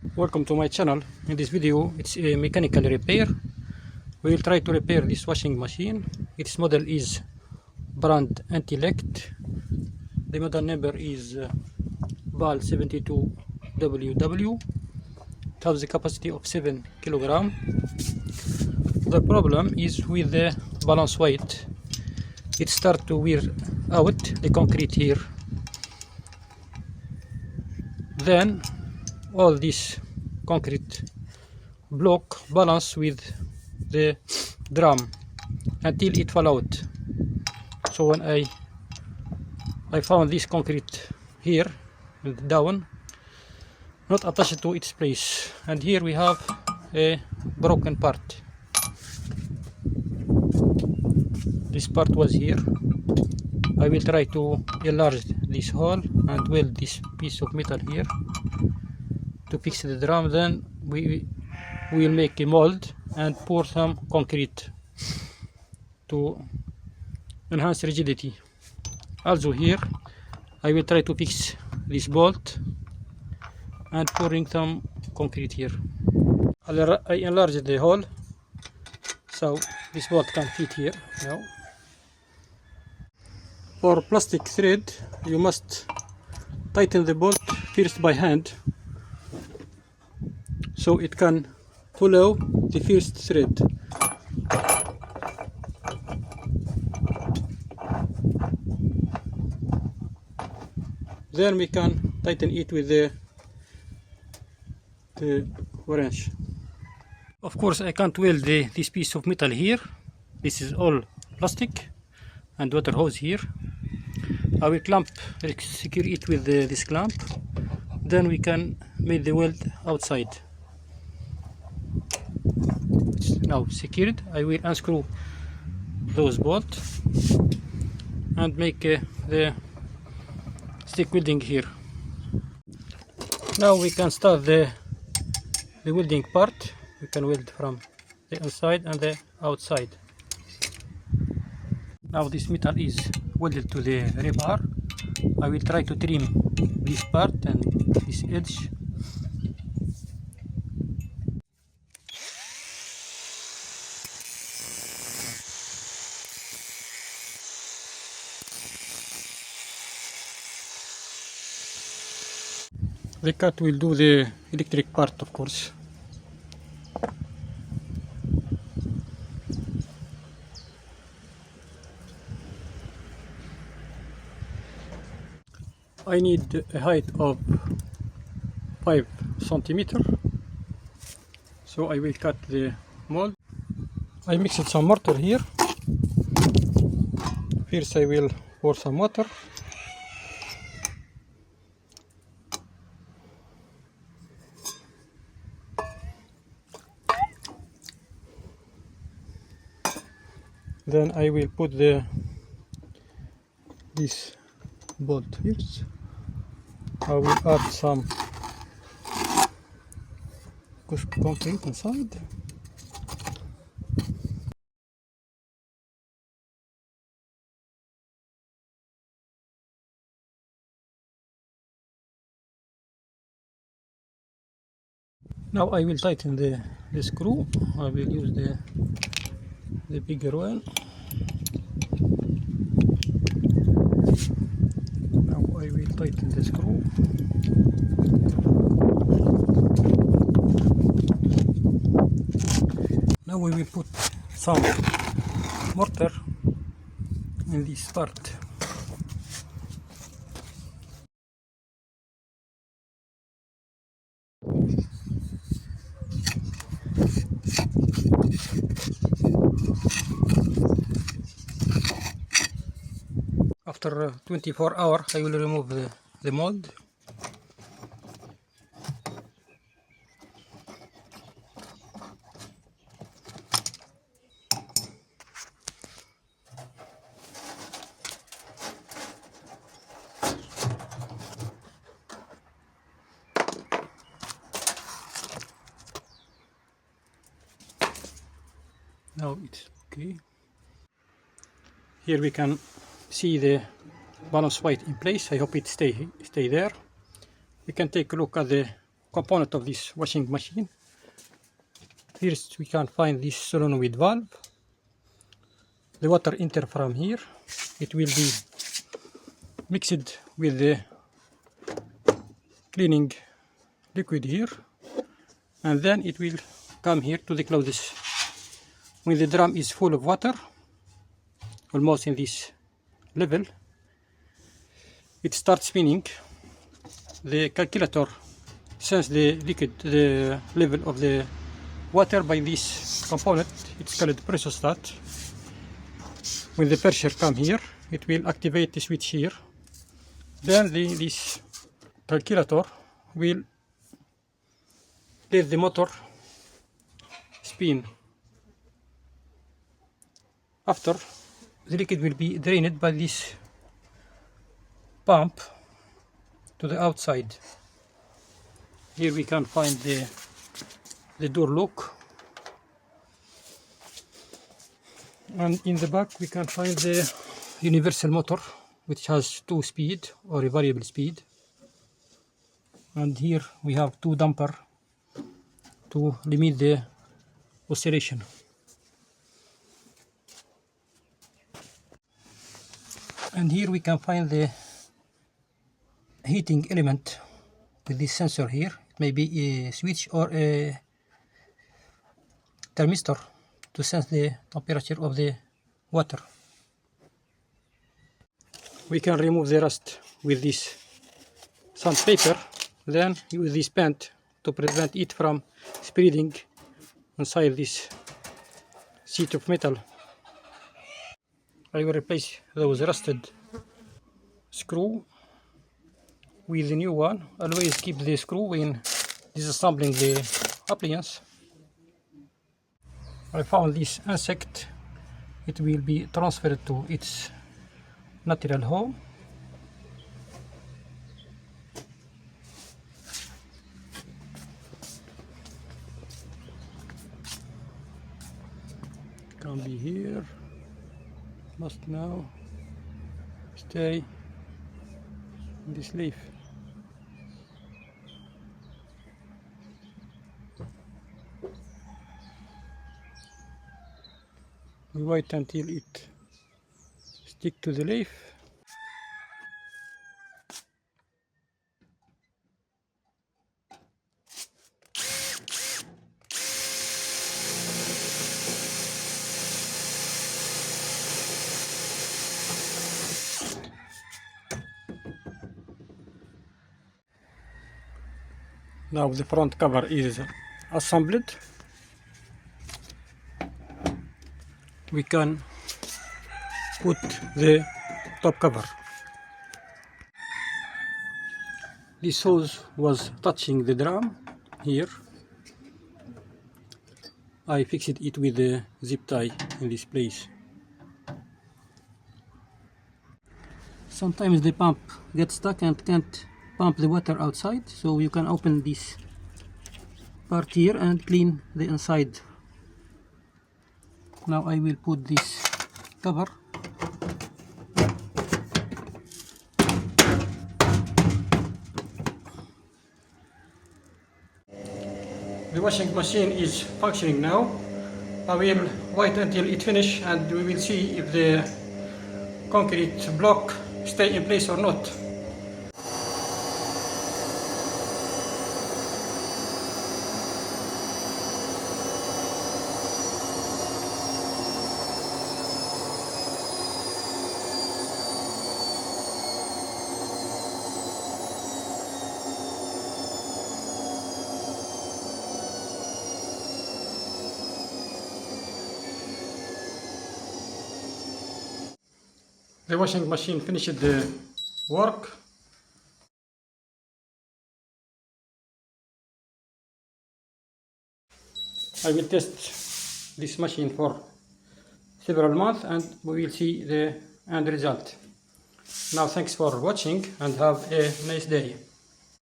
Welcome to my channel. In this video it's a mechanical repair. We will try to repair this washing machine. Its model is brand Intellect. The model number is BAL72WW. It has a capacity of 7 kg. The problem is with the balance weight. It starts to wear out the concrete here. Then all this concrete block balance with the drum until it fall out. So when I found this concrete here and down, not attached to its place, and here we have a broken part. This part was here. I will try to enlarge this hole and weld this piece of metal here to fix the drum. Then we will make a mold and pour some concrete to enhance rigidity. Also here I will try to fix this bolt and pouring some concrete here. I enlarged the hole so this bolt can fit here now. For plastic thread you must tighten the bolt first by hand so it can follow the first thread. Then we can tighten it with the wrench. Of course I can't weld this piece of metal here. This is all plastic and water hose here. I will secure it with this clamp. Then we can make the weld outside. It's now secured. I will unscrew those bolts and make the stick welding here. Now we can start the welding part. We can weld from the inside and the outside. Now this metal is welded to the rebar. I will try to trim this part and this edge. The cut will do the electric part, of course. I need a height of 5 centimeters, so I will cut the mold. I mixed some mortar here. First I will pour some water. Then I will put this bolt here. I will add some concrete inside. Now I will tighten the screw. I will use the bigger one. Now I will tighten the screw. Now we will put some mortar in this part. After 24 hours I will remove the mold. Now it's okay. Here we can see the balance weight in place. I hope it stay there. We can take a look at the component of this washing machine. First we can find this solenoid valve. The water enter from here. It will be mixed with the cleaning liquid here, and then it will come here to the clothes. When the drum is full of water, almost in this level, it starts spinning. The calculator senses the level of the water by this component. It's called pressure stat. When the pressure come here, it will activate the switch here. Then this calculator will let the motor spin. After, the liquid will be drained by this pump to the outside. Here we can find the door lock, and in the back we can find the universal motor, which has 2 speed or a variable speed. And here we have 2 damper to limit the oscillation. And here we can find the heating element with this sensor here. It may be a switch or a thermistor to sense the temperature of the water. We can remove the rust with this sandpaper, then use this paint to prevent it from spreading inside this sheet of metal. I will replace those rusted screw with the new one. Always keep the screw when disassembling the appliance. I found this insect. It will be transferred to its natural home. Can be here. Must now stay in this leaf. We wait until it stick to the leaf. Now the front cover is assembled. We can put the top cover. This hose was touching the drum here. I fixed it with the zip tie in this place. Sometimes the pump gets stuck and can't pump the water outside, so you can open this part here and clean the inside. Now I will put this cover. The washing machine is functioning now. I will wait until it finishes and we will see if the concrete block stay in place or not. The washing machine finished the work. I will test this machine for several months and we will see the end result. Now thanks for watching and have a nice day.